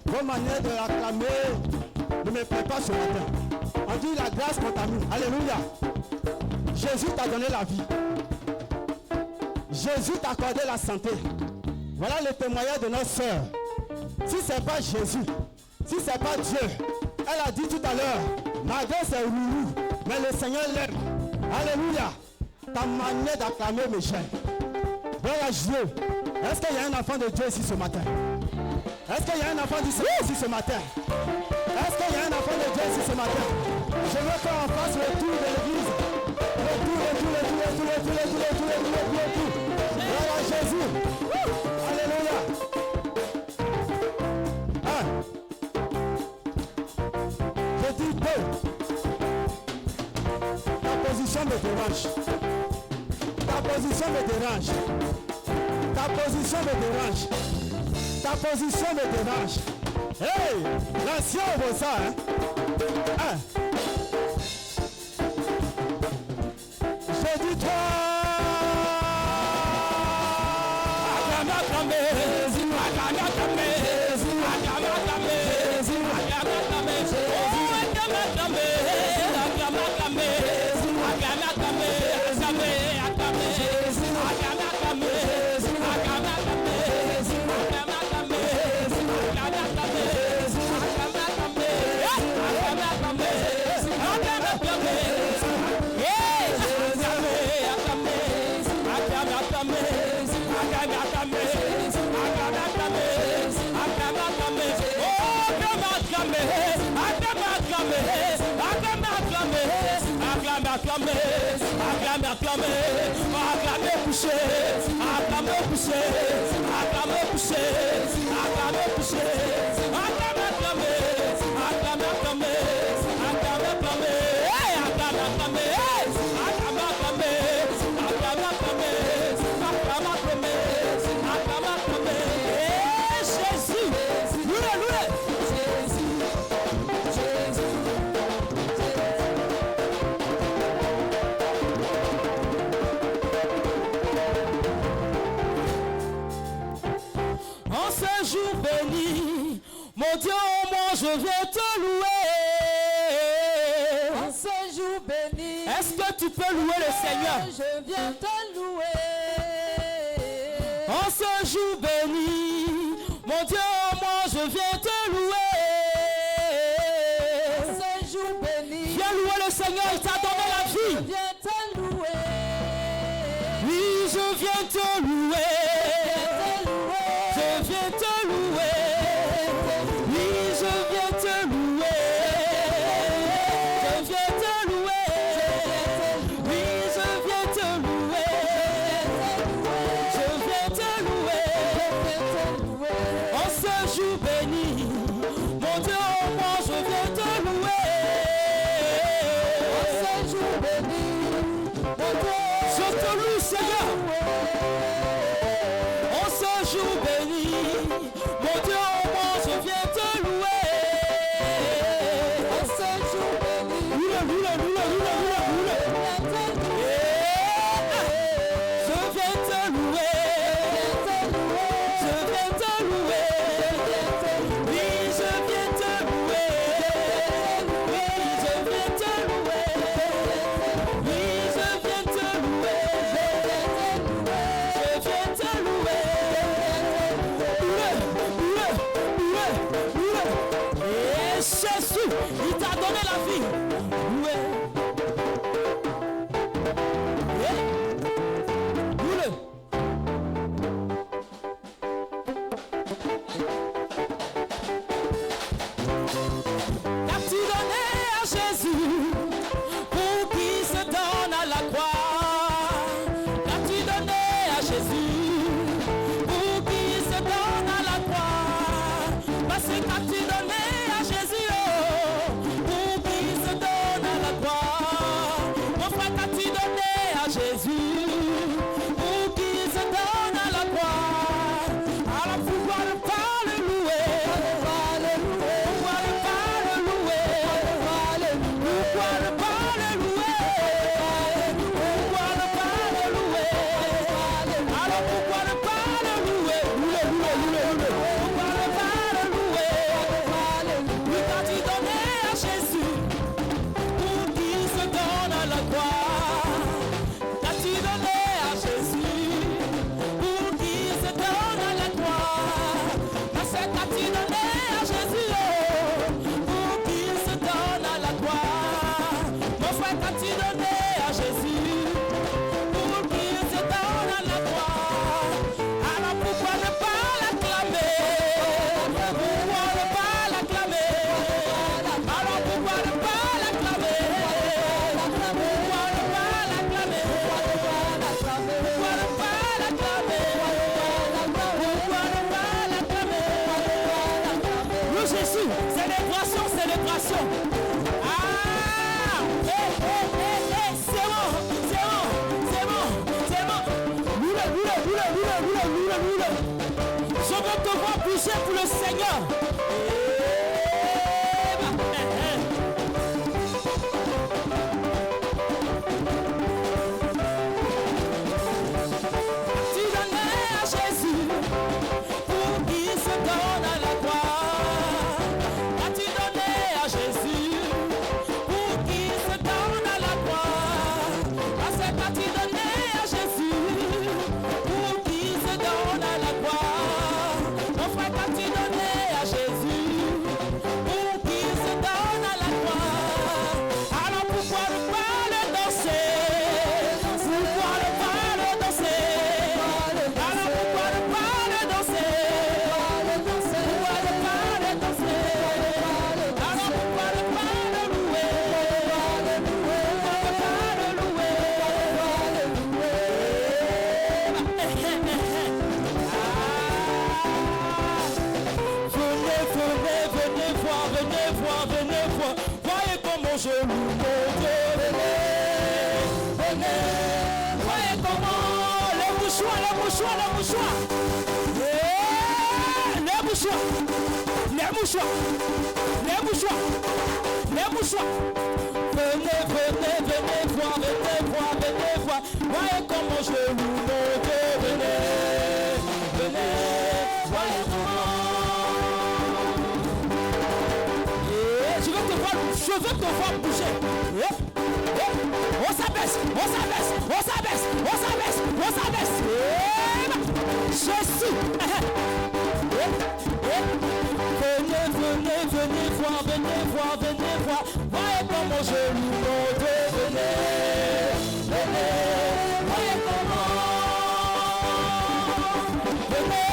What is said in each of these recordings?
Vos manières de l'acclamer ne me plaît pas ce matin. On dit la grâce contamine. Alléluia. Jésus t'a donné la vie. Jésus t'a accordé la santé. Voilà le témoignage de notre soeur. Si ce n'est pas Jésus, si ce n'est pas Dieu, elle a dit tout à l'heure, malgré ses roulous, mais le Seigneur l'aime. Alléluia. Ta manière d'acclamer me gêne. Voilà Dieu. Est-ce qu'il y a un enfant de Dieu ici ce matin? Est-ce qu'il y a un enfant du Seigneur ici ce matin? Est-ce qu'il y a un enfant de Dieu ici ce matin? Je veux qu'on fasse le tour de l'église. Le tour. Voilà Jésus. Alléluia. Je dis deux. Ta position me dérange. Ta position me dérange. Ta position me dérange. Ta position me dérange. Hey, l'ancien vaut ça, hein? Je dis toi. Mon Dieu, moi je viens te louer. En ce jour béni, est-ce que tu peux louer le Seigneur? Je viens te louer. En ce jour béni, mon Dieu, moi je viens te louer. En ce jour béni, viens louer le Seigneur, il t'a donné la vie. Je viens te louer. Oui, je viens te louer. Je viens te louer. Oui, je viens te louer. Je viens te louer. Oui, je viens te louer. Je viens te louer. En ce jour béni, mon Dieu, moi je viens te louer. En ce jour béni, mon Dieu, je te loue, Seigneur. En ce jour béni, mon Dieu, moi je viens te louer. En ce jour béni, loue-le. Je viens te louer. Je viens te louer. Oui, je viens te louer. Oui, je viens te louer. Oui, je viens te louer. Je viens te louer. Et Jésus, il t'a donné la vie. Qu'as-tu donné à Jésus pour qu'il se donne à la croix? Qu'as-tu donné à Jésus pour qu'il se donne à la croix? Parce que qu'as-tu donné à Jésus pour qu'il se donne à la croix? comment je loue mon Dieu. Venez. Voyez comment le mouchoir. Les mouchoirs. Venez voir. Voyez comment je loue mon Dieu. Venez. Voyez comment. Je veux te voir bouger. On s'abaisse. Jésus. Venez voir. Voyez comment je loue mon Dieu. Venez. Voyez comment. Venez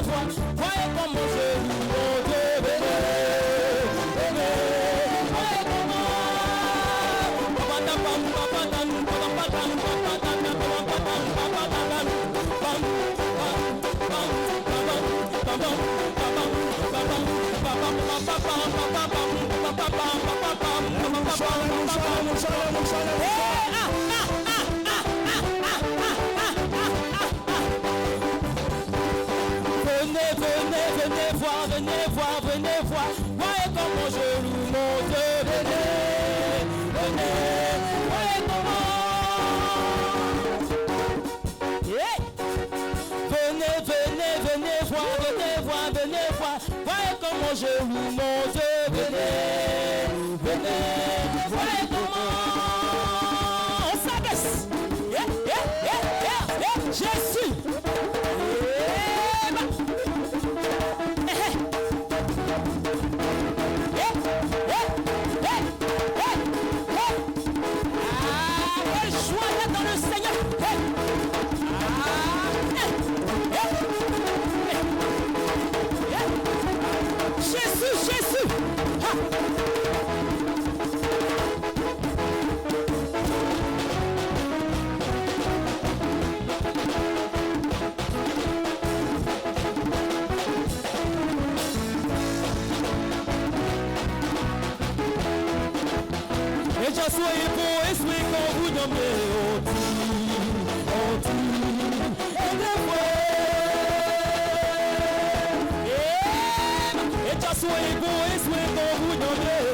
voir. Voyez comment je loue mon Dieu. Venez voir. Voyez comment je loue mon Dieu. Venez. Voyez comment. Venez voir. Voyez comment je loue mon Dieu. Venez. Voyez comment. On s'abaisse. Jésus. Jésus. Et já soyez pour esprit quand vous nommez et des fois. Et já soyez pour esprit quand vous nommez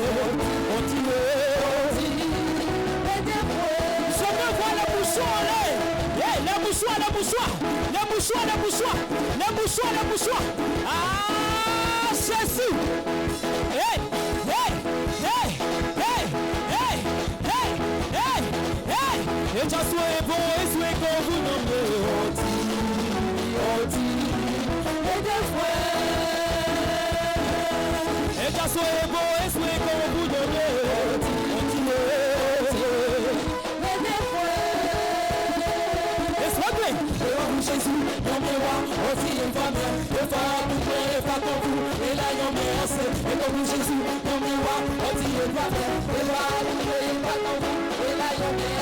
et des fois. Je veux voir le mouchoir le mouchoir. Ah, Jésus. Et já soyez bon esprit quand vous nommez et des fois. Et já soyez bon esprit quand vous nommez et des fois. Laisse-moi jouer. Jésus, nommez-moi aussi une femme. Et pas comme vous. Et là, nommez-moi. Et comme Jésus, nommez-moi aussi une femme. Et pas comme vous. Et là, nommez-moi.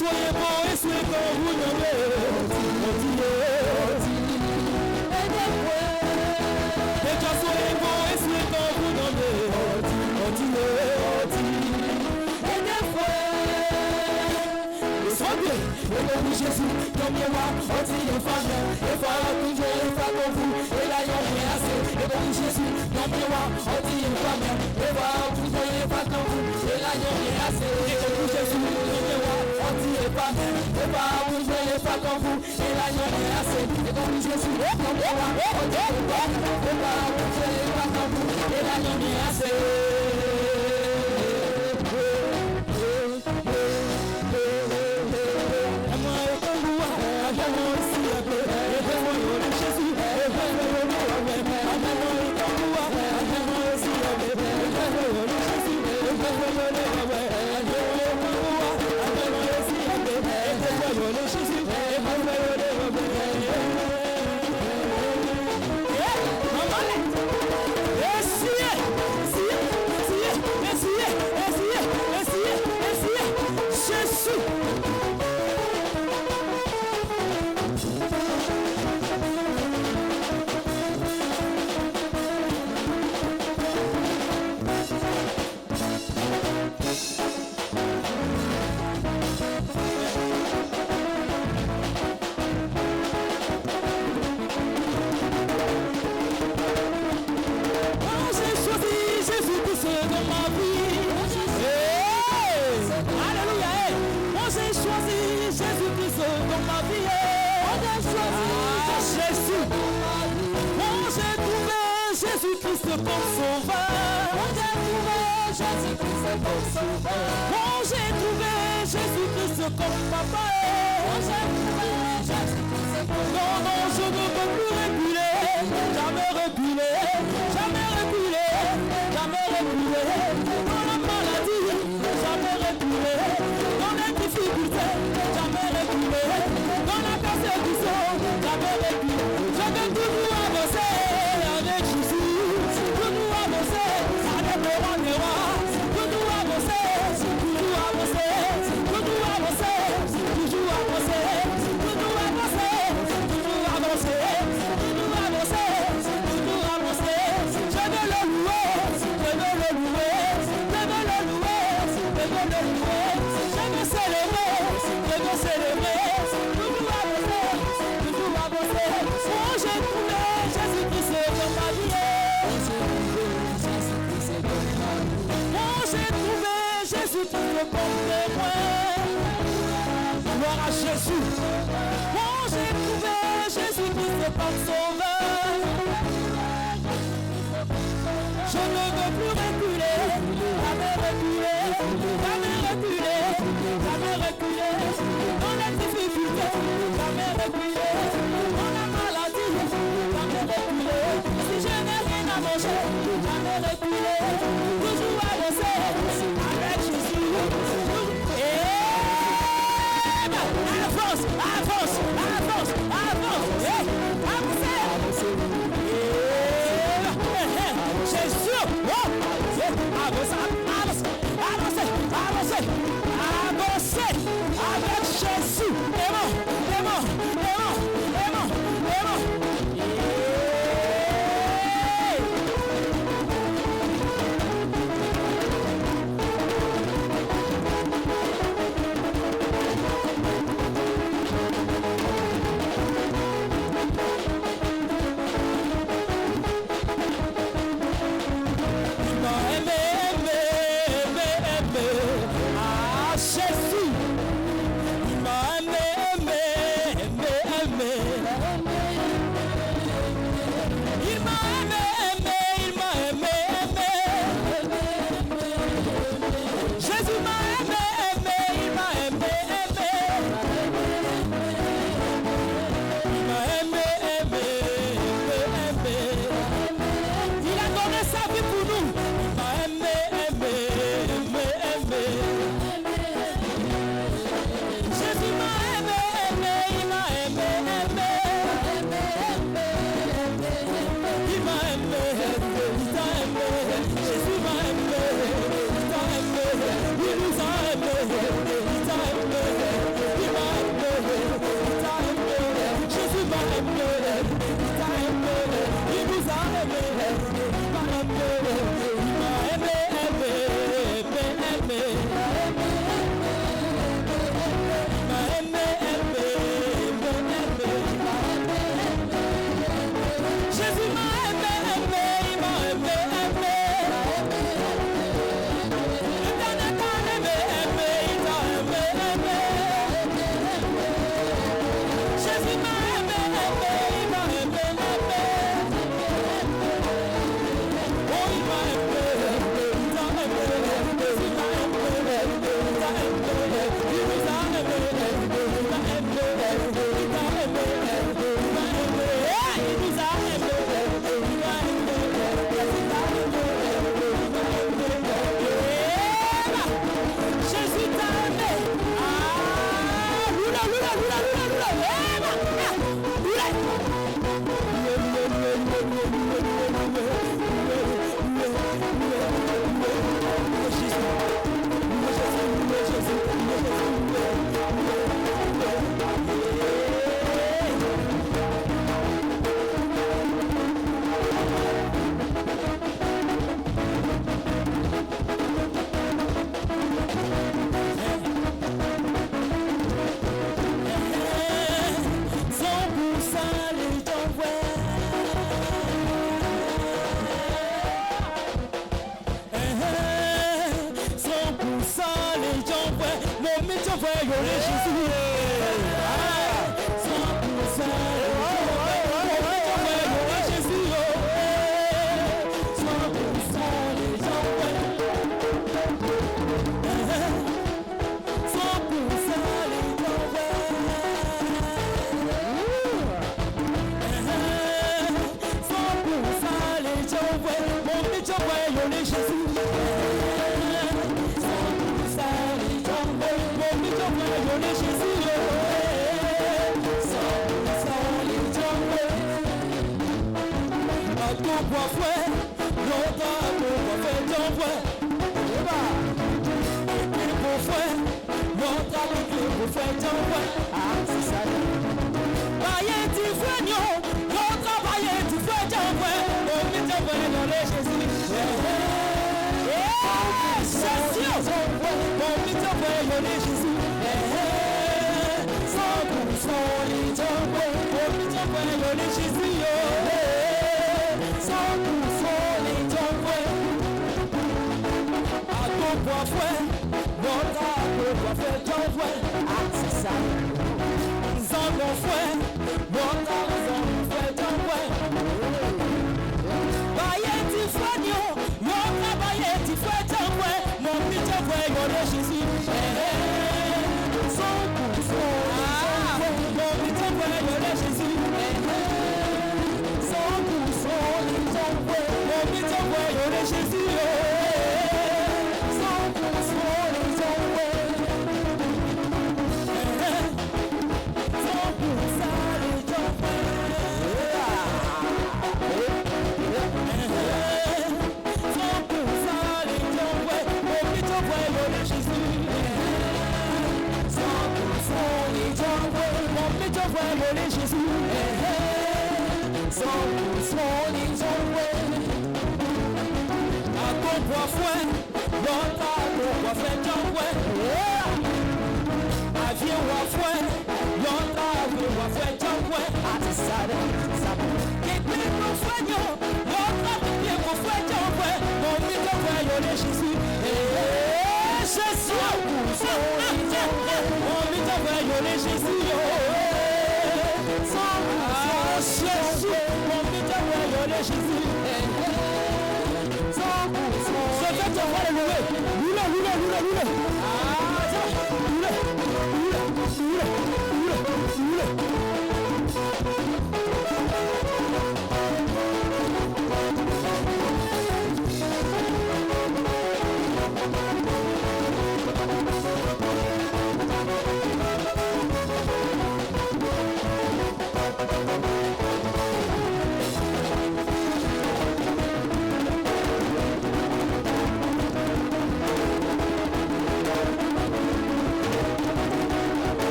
Soyez bon et soyez quand vous nommez. Et comme Jésus, comme moi, on dit les femmes, et voilà toujours les femmes comme vous, et là y'en est assez, et comme Jésus, comme moi, on dit les femmes, et voilà toujours les femmes comme vous, et là y'en est assez, et comme Jésus, comme moi, on dit les femmes, et voilà toujours les femmes comme vous, et là y'en est assez, et comme Jésus, comme moi, on dit les femmes, et voilà toujours les femmes comme vous, et là y'en est assez.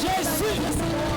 Jésus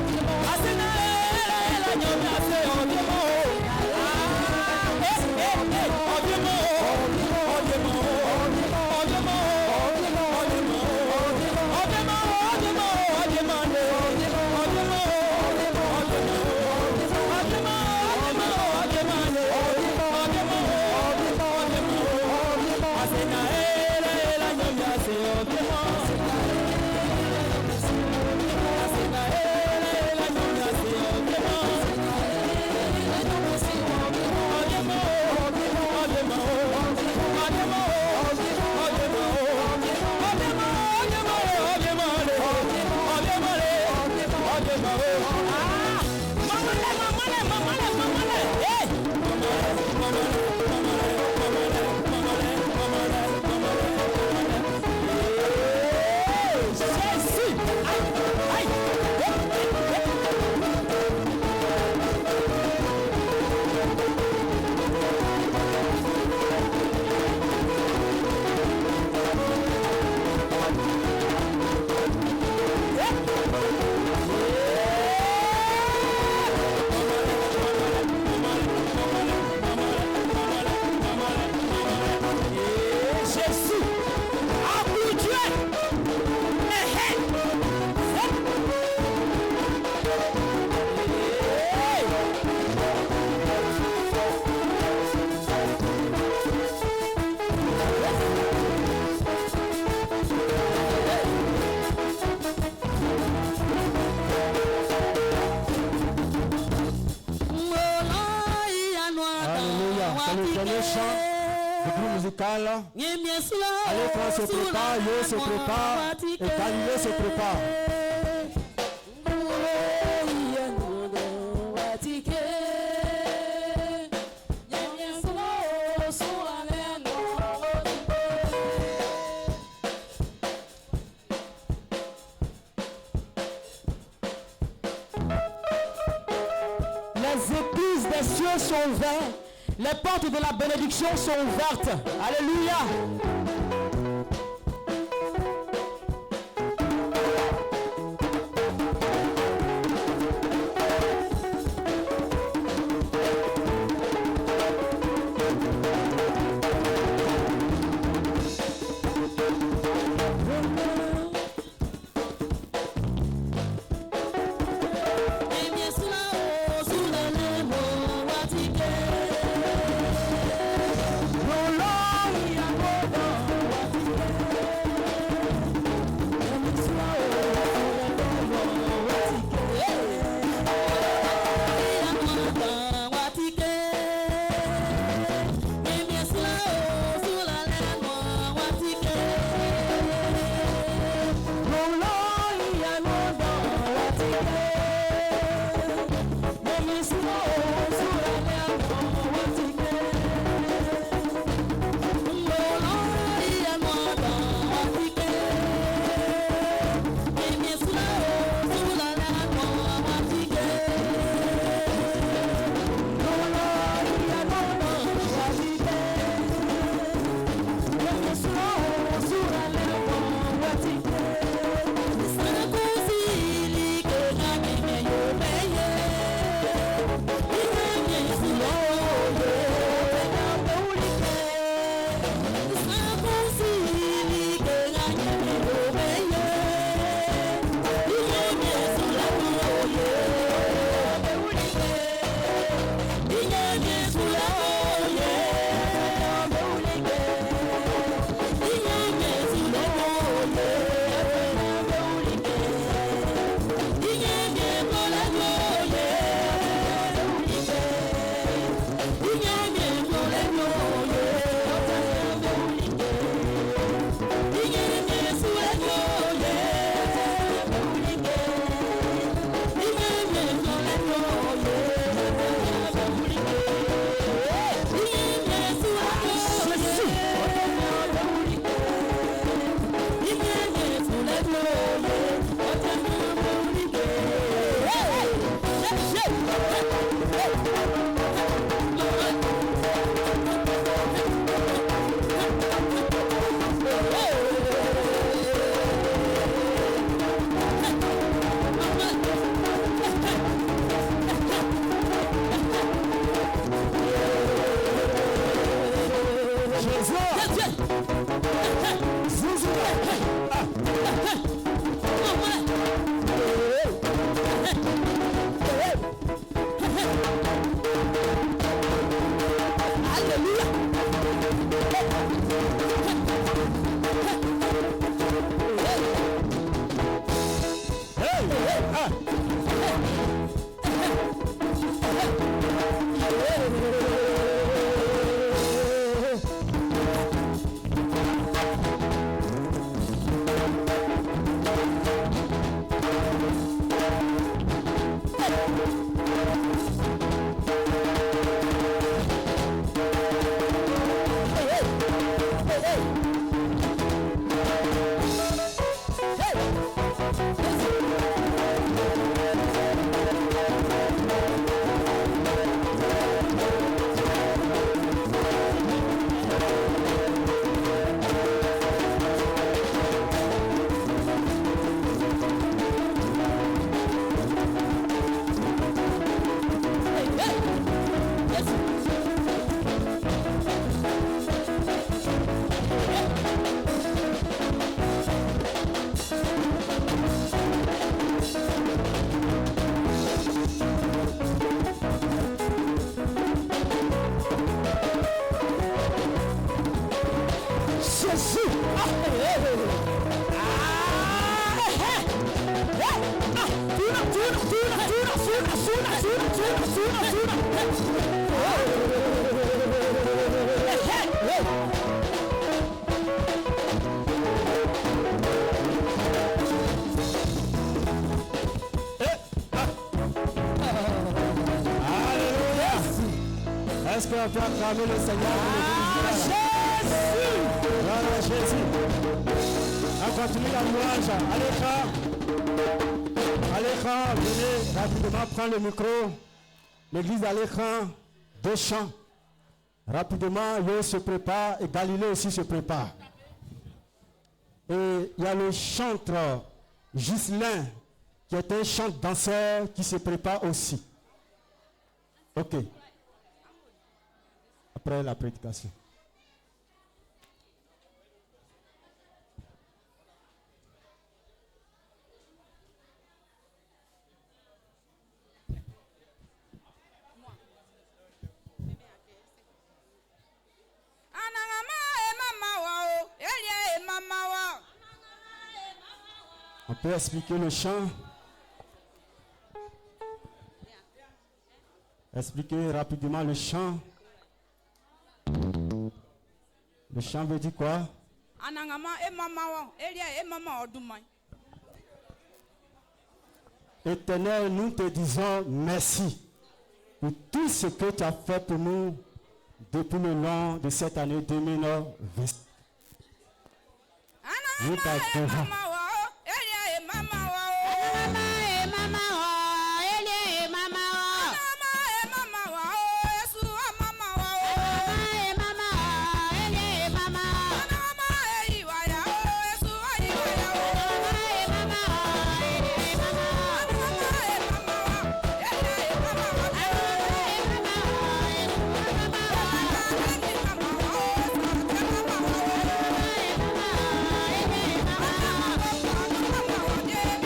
C'est le dernier chant du groupe musical. Allez, se prépare, Yo se prépare et Galilée se prépare. Les églises des cieux sont ouvertes. Les portes de la bénédiction sont ouvertes. Alléluia. Est-ce qu'on peut acclamer le Seigneur pour le Jésus. Voilà Jésus. On continue la louange. Aléchan, venez rapidement prendre le micro. L'église d'Aléchan, 2 chants. Rapidement, Yo se prépare et Galilée aussi se prépare. Et il y a le chanteur Ghislain, qui est un chant danseur qui se prépare aussi. Ok. Après la prédication. On peut expliquer le chant. Expliquer rapidement le chant. Le chant veut dire quoi? Éternel, nous te disons merci pour tout ce que tu as fait pour nous depuis le long de cette année 2020. Nous t'adorons. Yeah.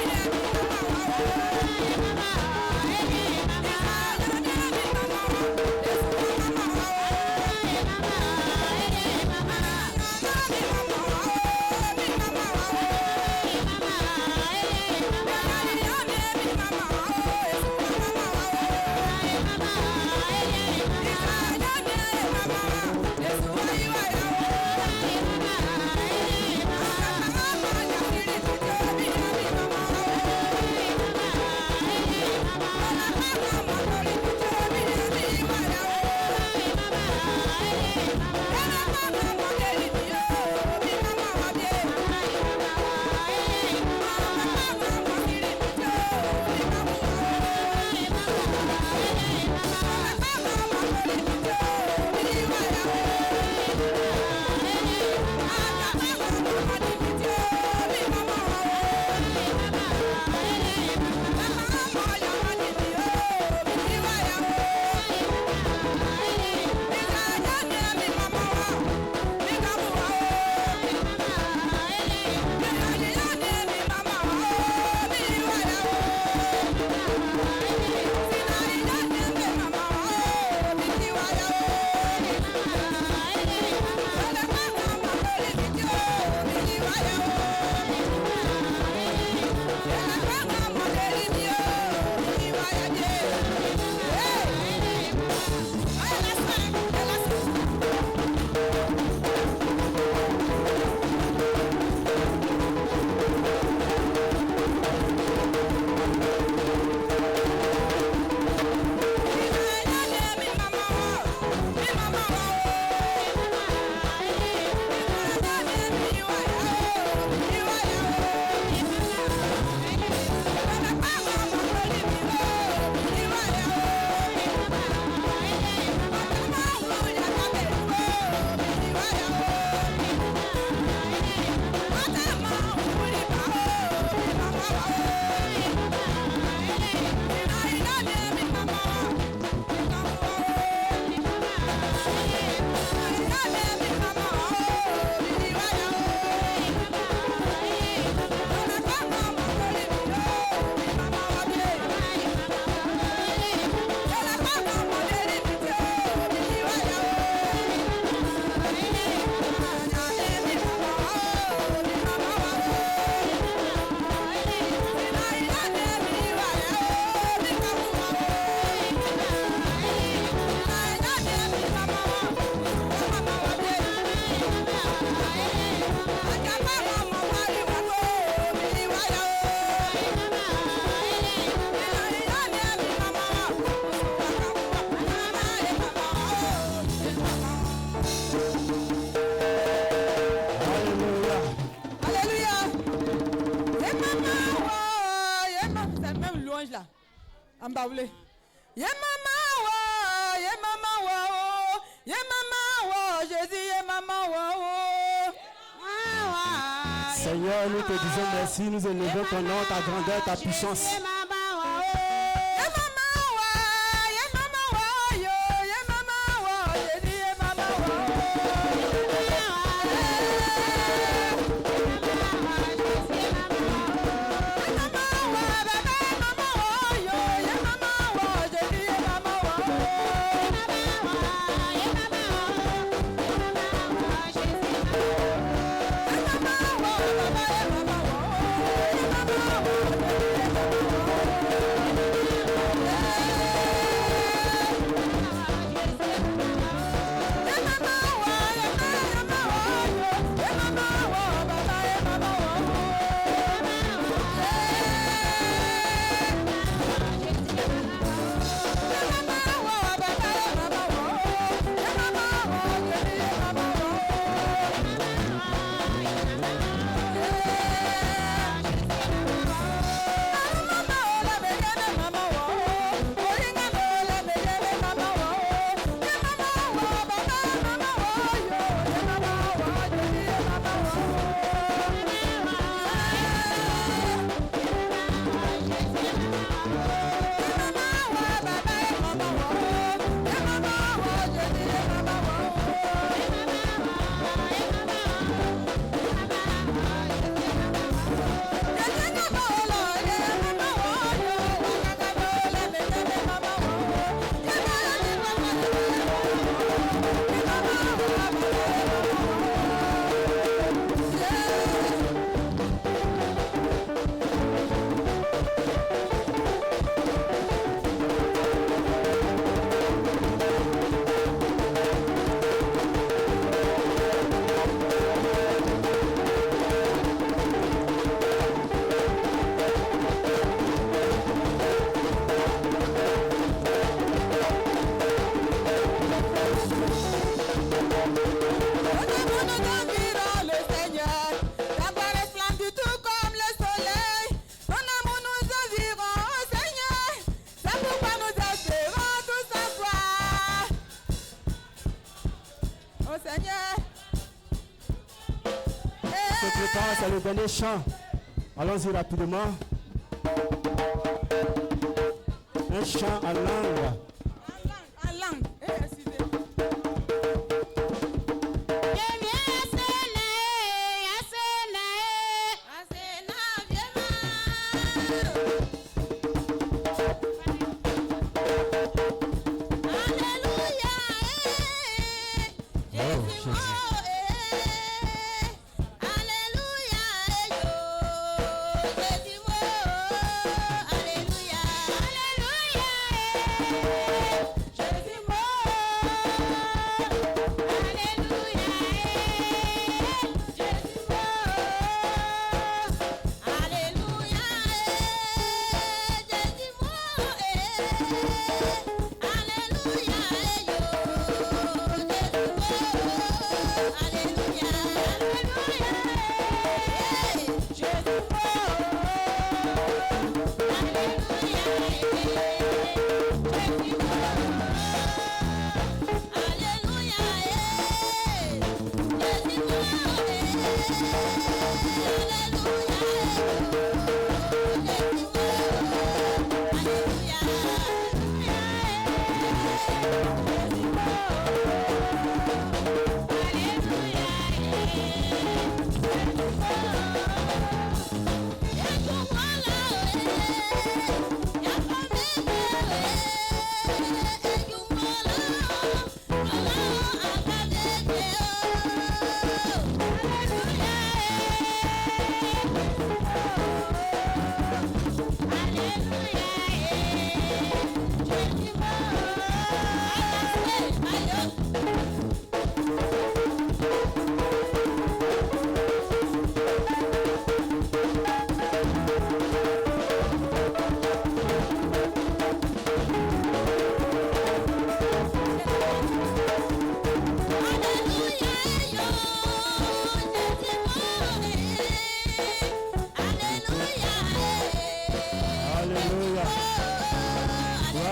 voulez. Ye maman wa, Jésus, ye maman wa. Seigneur, nous te disons merci, nous élevons ton nom, ta grandeur, ta puissance. C'est le dernier chant. Allons-y rapidement. Un chant en langue. En langue. Alléluia.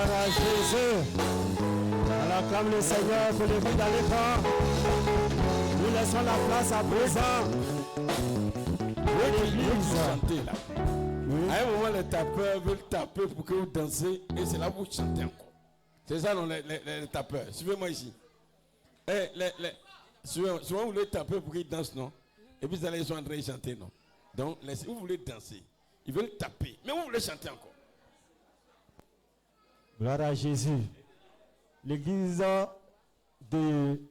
Gloire à Jésus. On acclame le Seigneur pour le but dans l'écran. Nous laissons la place à présent. L'église. À un moment, les tapeurs veulent taper pour que vous dansez et c'est là que vous chantez encore. C'est ça, non, les tapeurs. Suivez-moi ici. Souvent, vous voulez taper pour qu'ils dansent, non? Et puis, ils sont en train de chanter, non? Donc, vous voulez danser. Ils veulent taper. Mais vous voulez chanter encore. Gloire à Jésus. L'église de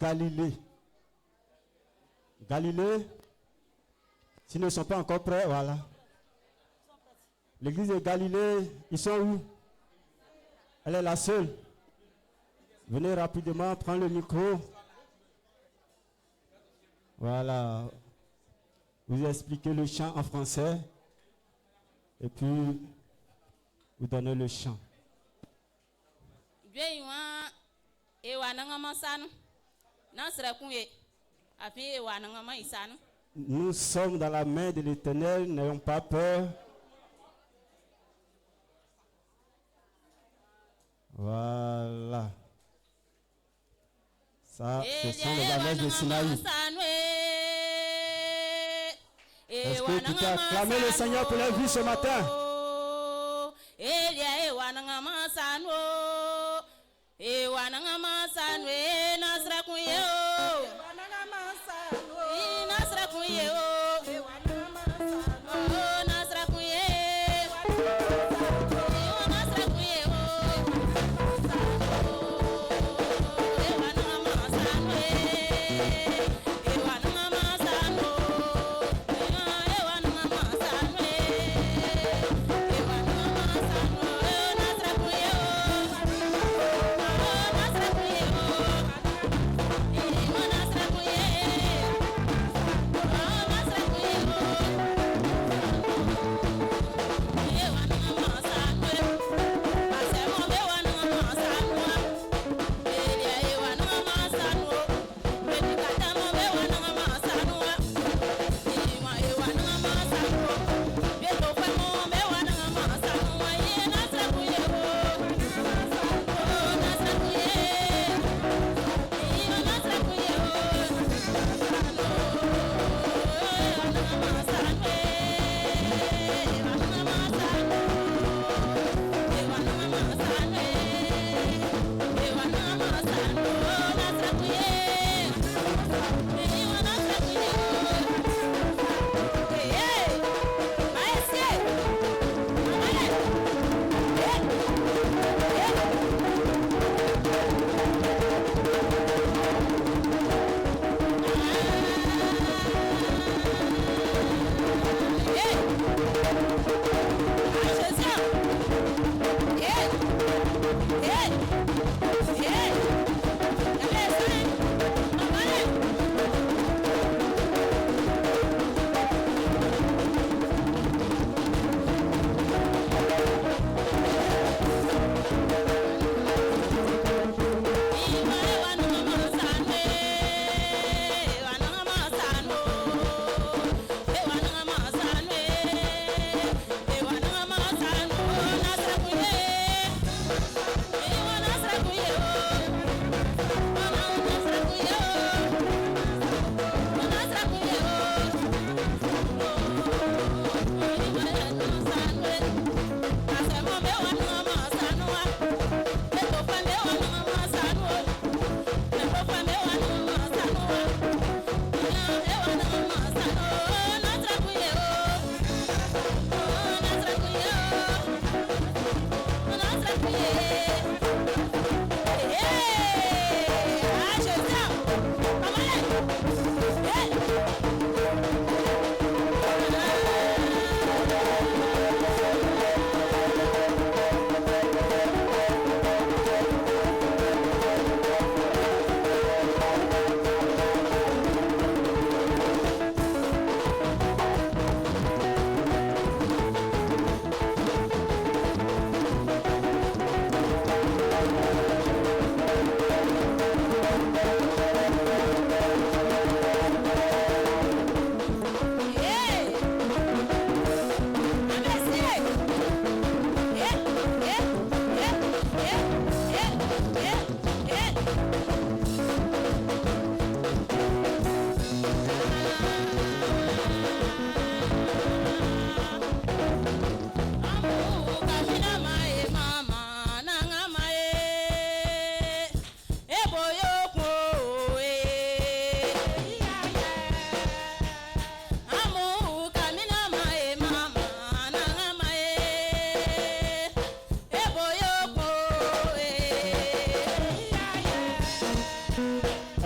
Galilée. Galilée, s'ils ne sont pas encore prêts, voilà. L'église de Galilée, ils sont où? Elle est la seule. Venez rapidement prendre le micro. Voilà. Vous expliquez le chant en français. Et puis, vous donnez le chant. Nous sommes dans la main de l'Éternel, n'ayons pas peur. Voilà. Ça, ce sont les annonces de Sinaï. Est-ce que tu peux acclamer le Seigneur pour la vie ce matin?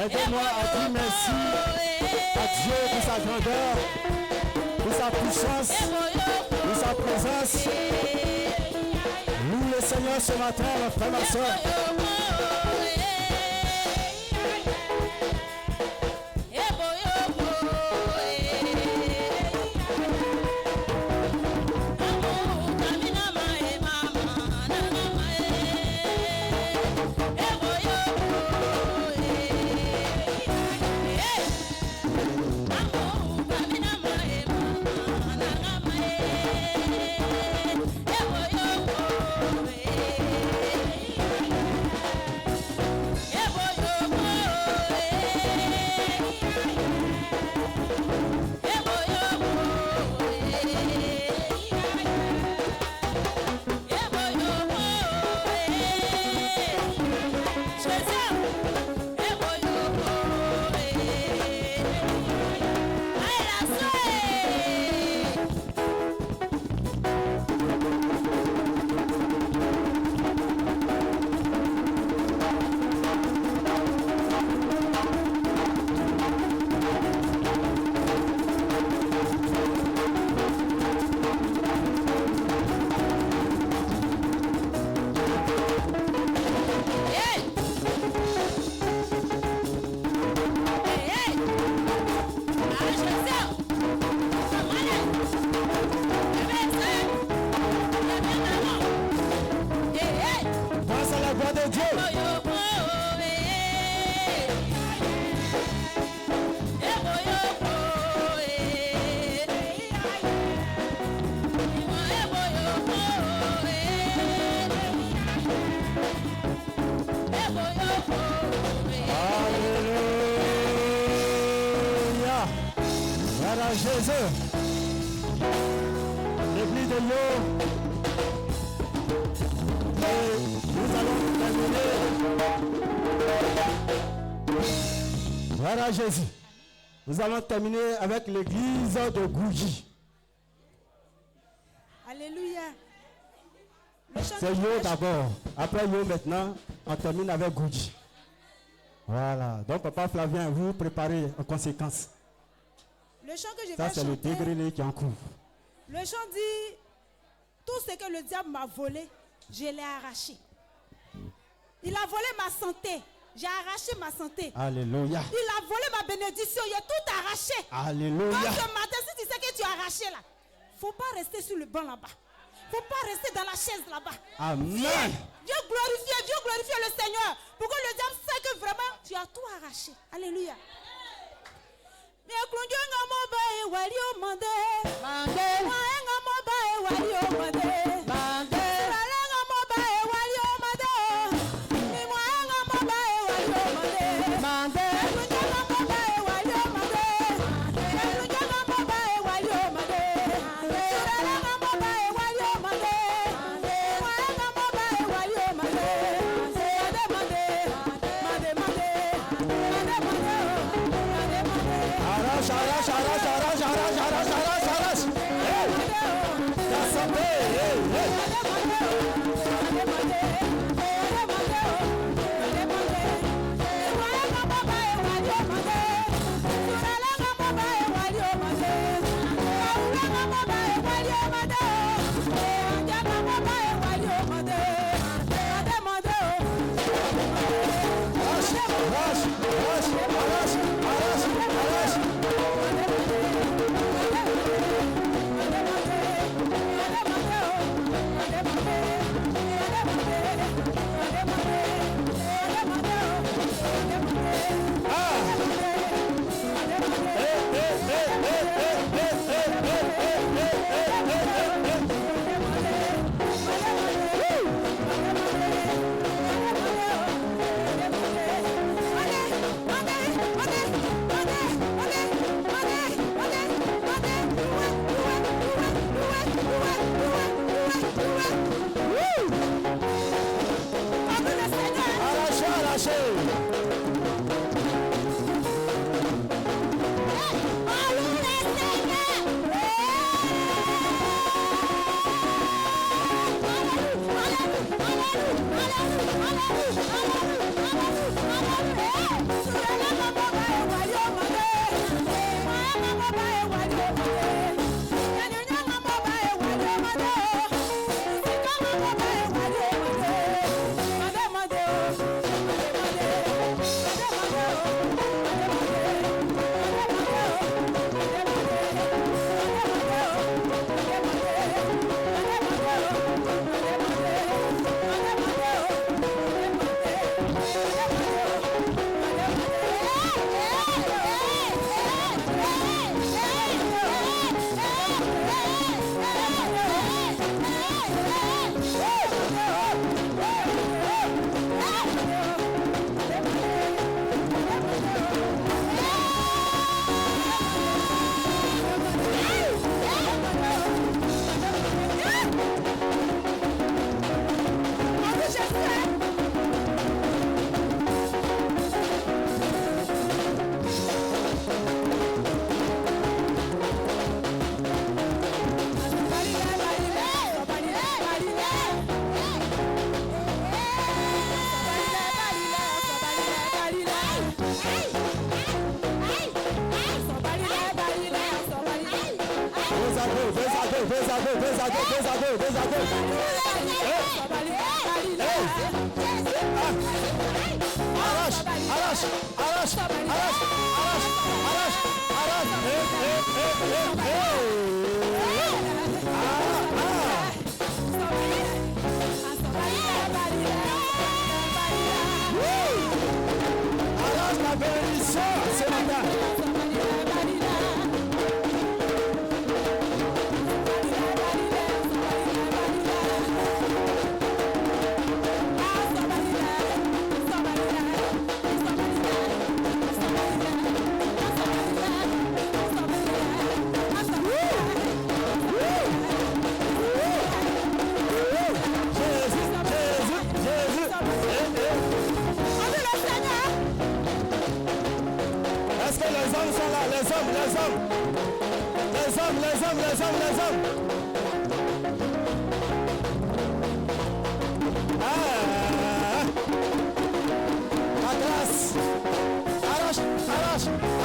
Aidez-moi à dire merci à Dieu pour sa grandeur, pour sa puissance, pour sa présence. Loue le Seigneur ce matin, mon frère, ma soeur. Jésus, l'église de Yo, et nous allons terminer. Voilà Jésus. Nous allons terminer avec l'église de Gouji. Alléluia. C'est Yo d'abord. Après Yo maintenant, on termine avec Gouji. Voilà. Donc Papa Flavien, vous préparez en conséquence. Le chant que je vais Ça, c'est le chanter, degré qui est en cours. le chant dit, tout ce que le diable m'a volé, je l'ai arraché. Il a volé ma santé, j'ai arraché ma santé. Alléluia. Il a volé ma bénédiction, il a tout arraché. Alléluia. Donc ce matin, si tu sais que tu as arraché là, faut pas rester sur le banc là-bas. Faut pas rester dans la chaise là-bas. Amen. Viens glorifier le Seigneur. Pour que le diable sait que vraiment, tu as tout arraché. Alléluia. Hallelujah. Arrache la bénédiction ce matin. Est-ce que les hommes sont là? Les hommes. Ah, la grâce. Arrache.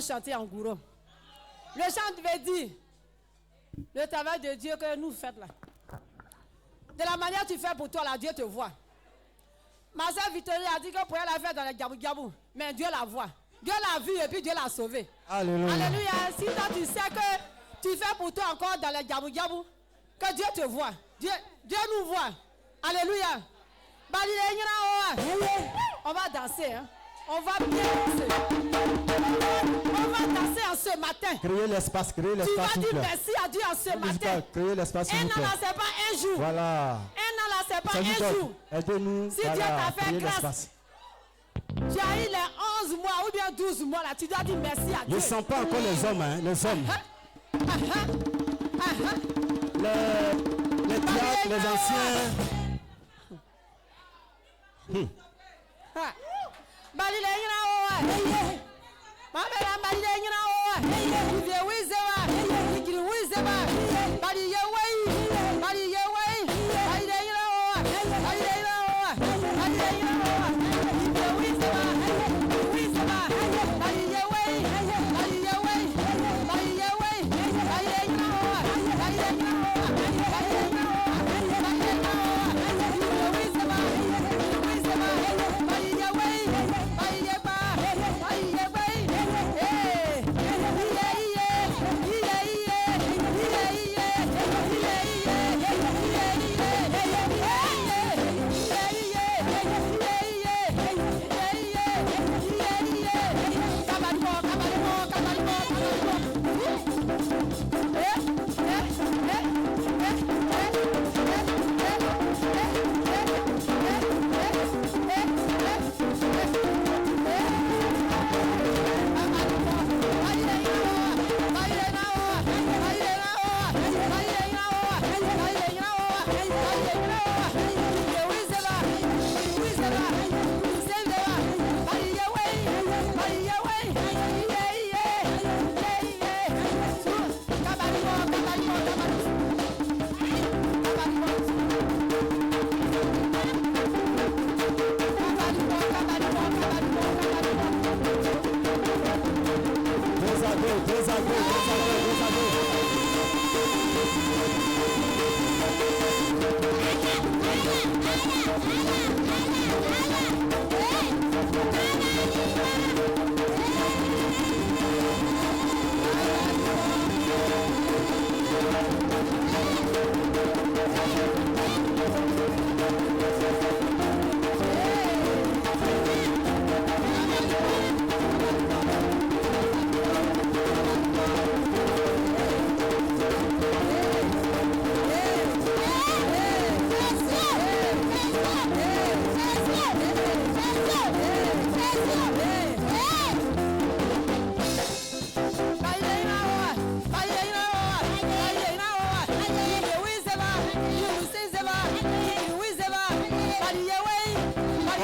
Chanter en gourou. Le chant devait dire le travail de Dieu que nous faisons là. De la manière que tu fais pour toi, là, Dieu te voit. Ma soeur Victorie a dit que pour elle la faire dans les gabou-gabou, mais Dieu la voit. Dieu l'a vu et puis Dieu l'a sauvé. Alléluia. Alléluia. Si toi tu sais que tu fais pour toi encore dans les gabou-gabou, que Dieu te voit. Dieu nous voit. Alléluia. On va danser, hein. On va bien danser. On va danser en ce matin. Créer l'espace. Tu vas dire merci à Dieu en ce matin. Créer l'espace. Un an là, c'est pas un jour. Voilà. Un an là, c'est pas un jour. Aidez-nous. Si Dieu t'a fait grâce, tu as eu les 11 mois ou bien 12 mois là, tu dois dire merci à Dieu. Je ne sens pas encore les hommes, hein, les hommes. Les diacres, les anciens.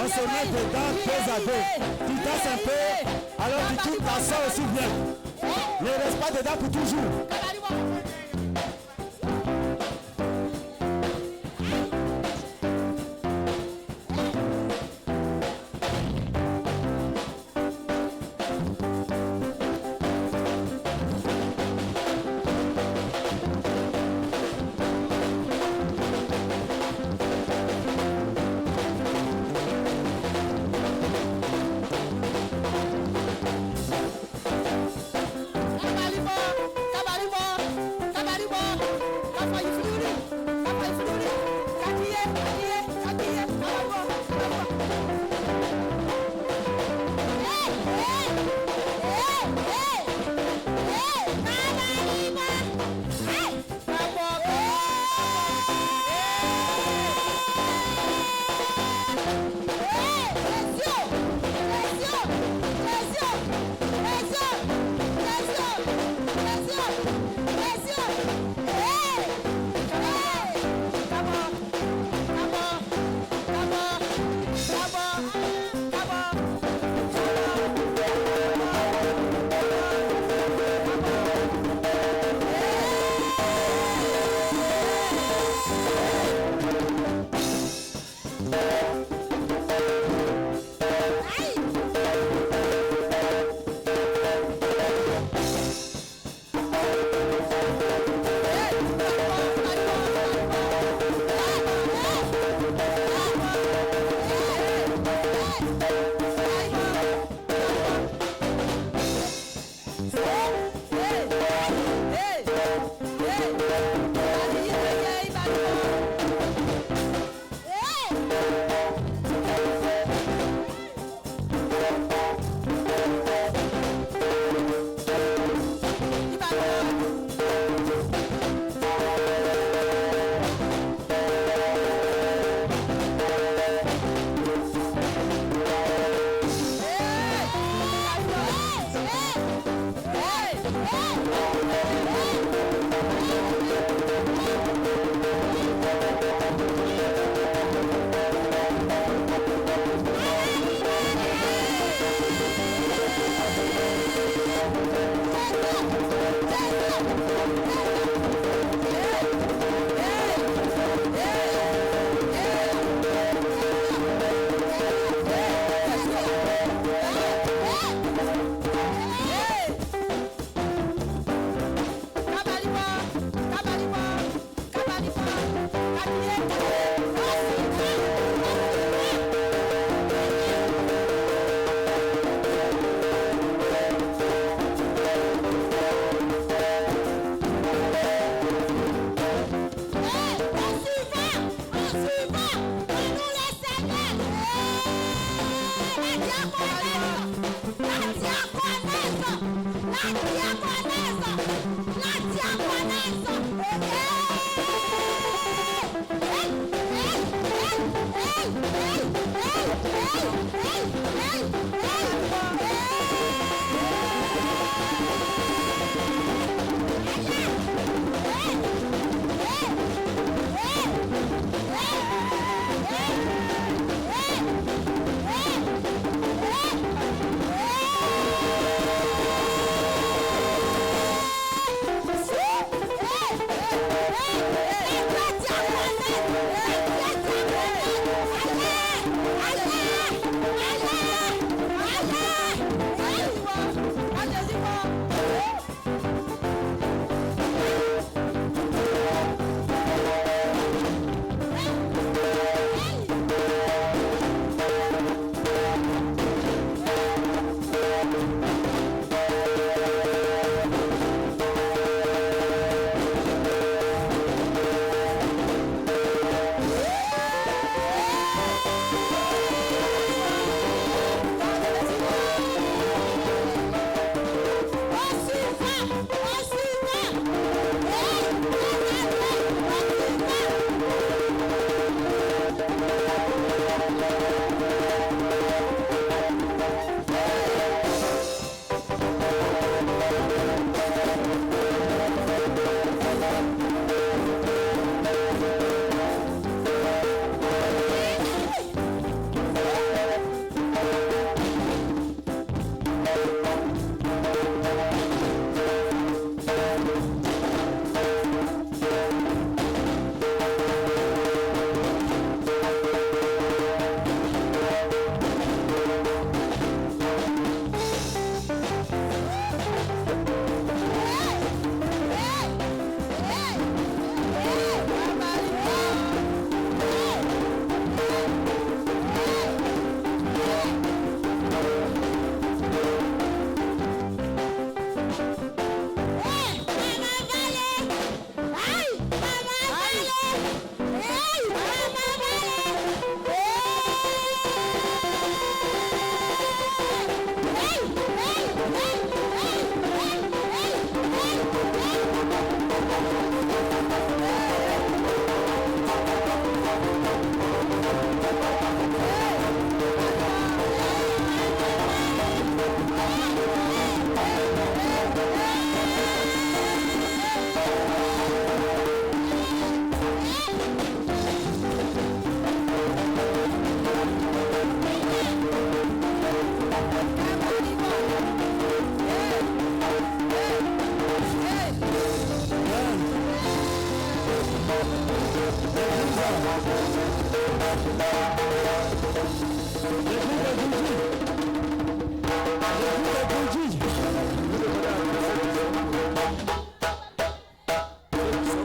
se met dedans deux à deux. Tu danses un peu, alors tu dis ta soeur aussi vient. Ne reste pas dedans pour toujours.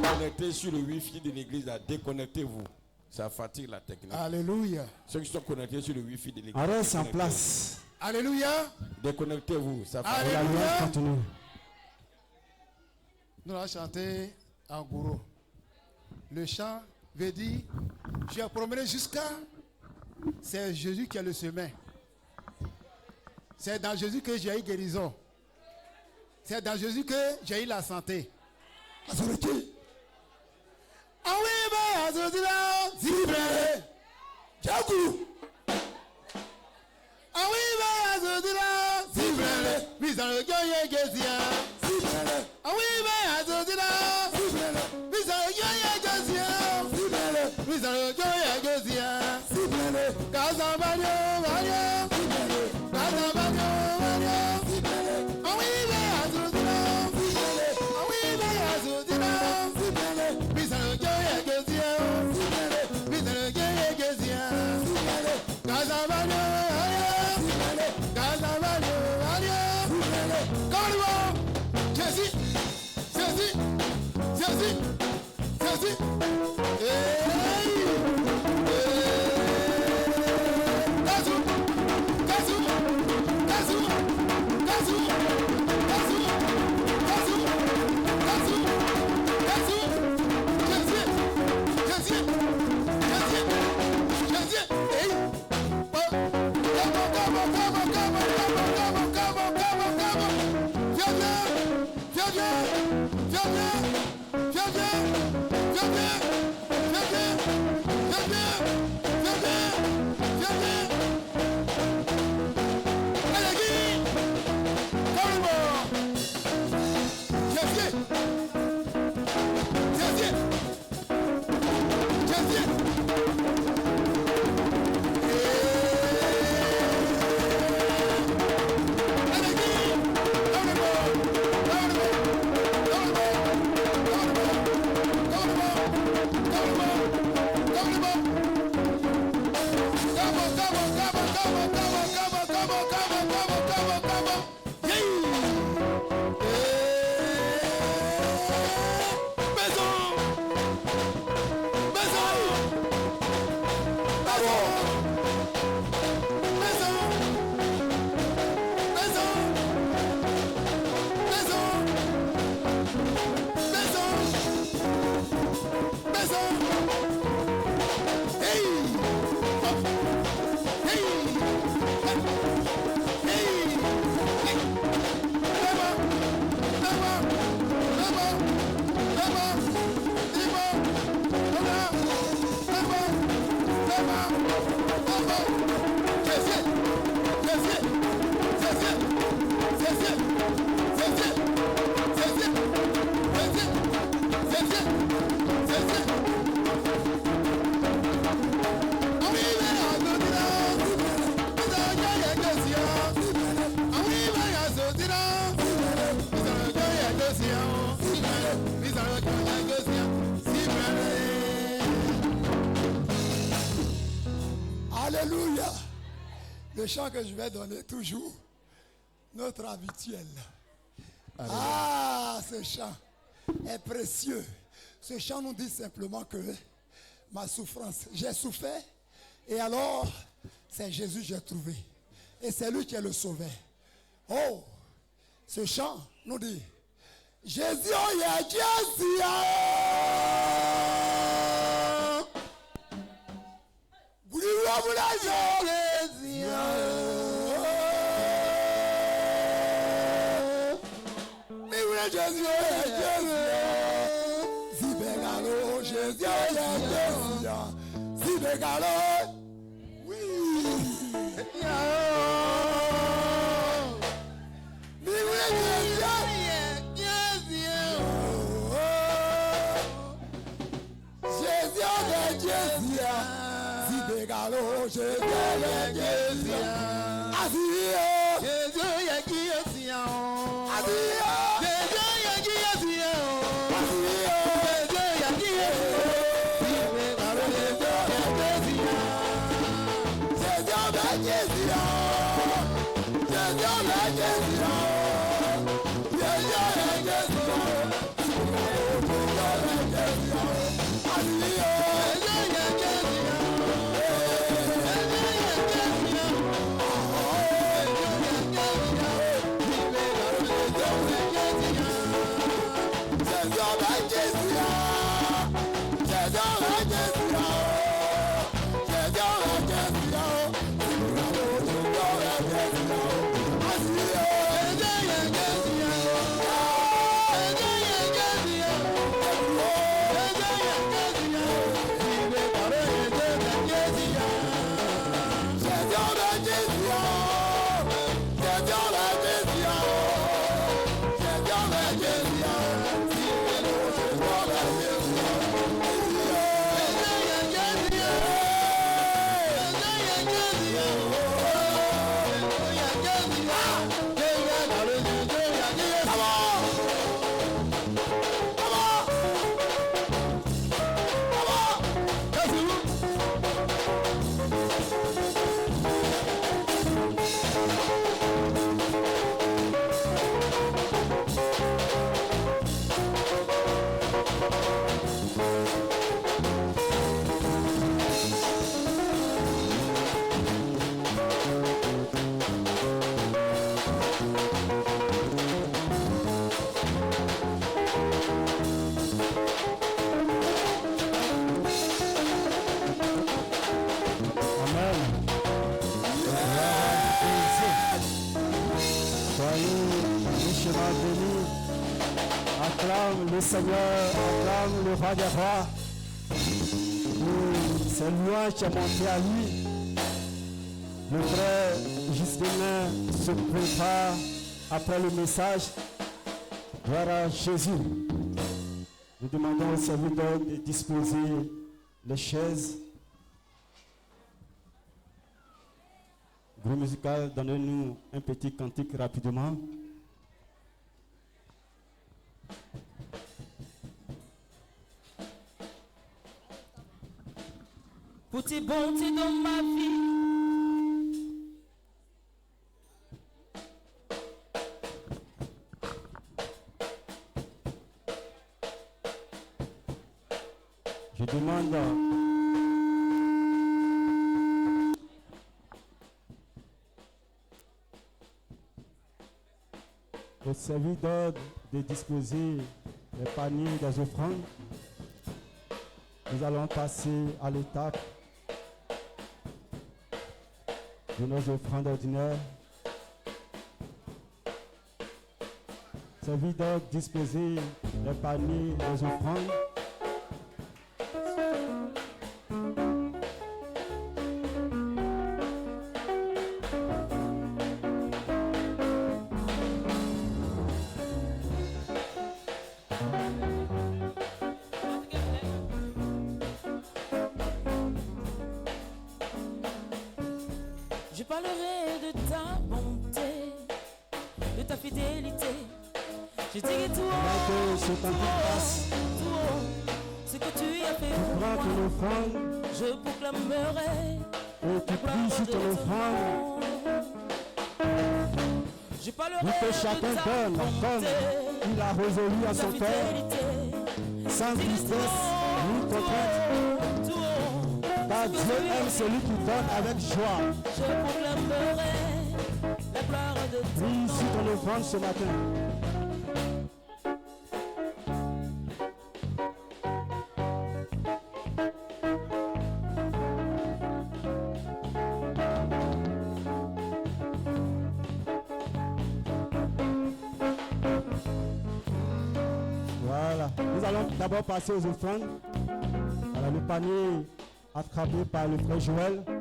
Connectés sur le Wi-Fi de l'église, déconnectez-vous. Ça fatigue la technique. Alléluia. Ceux qui sont connectés sur le Wi-Fi de l'église. On reste en place. Alléluia. Déconnectez-vous. Ça fatigue. La lumière continue. Nous allons chanter en gourou. Le chant veut dire, je vais promener jusqu'à... C'est Jésus qui est le chemin. C'est dans Jésus que j'ai eu guérison. C'est dans Jésus que j'ai eu la santé. Ah oui, mais Azotila, Zibre, Djakou. Ah oui, mais Azotila, Zibre, Misano Yoye Gezia, Zibre. Ah oui, mais Azotila, Zibre, Misano Yoye Gezia, Zibre, Misano Yoye Gezia, Zibre. Kazabanyo, Banyo, Zibre, Kazabanyo, Banyo, Zibre. Ah oui, mais Azotila, Zibre, ah oui, mais Azotila, Zibre, Misano Yoye Gezia, Zibre, Misano Yoye Gezia, Zibre. Kazabanyo, Banyo, Kazabanyo, Banyo, Zibre. Comment Jésus, Jésus, Jésus, Jésus. Alléluia. Le chant que je vais donner toujours, notre habituel. Ah, ce chant est précieux. Ce chant nous dit simplement que ma souffrance, j'ai souffert et alors c'est Jésus que j'ai trouvé. Et c'est lui qui est le sauveur. Oh, ce chant nous dit, Jésus, oh, yeah, Jésus, Acclame le Seigneur, acclame le roi des rois. C'est louange qui est monté à lui. Le frère Justin se prépare après le message. Gloire à Jésus. Nous demandons au serviteur de disposer les chaises. Groupe musical, donnez-nous un petit cantique rapidement. Pour tes bontés dans ma vie. Je demande au serviteur de disposer les paniers des offrandes. Nous allons passer à l'étape de nos offrandes ordinaires. Serviteur, disposer les paniers des offrandes. Je parlerai de ta bonté, de ta fidélité. Je dirai tout haut, ce que tu as fait pour moi. Je proclamerai tu pries sur ton offrande. Je parlerai que chacun de ta donne bonté, comme il a résolu à son cœur, sans tristesse ni contrainte. Car Dieu aime celui qui donne avec joie. Je proclamerai la gloire de ton Prie sur ton offrande ce matin. Voilà, nous allons d'abord passer aux offrandes. Voilà le panier attrapé par le frère Joël.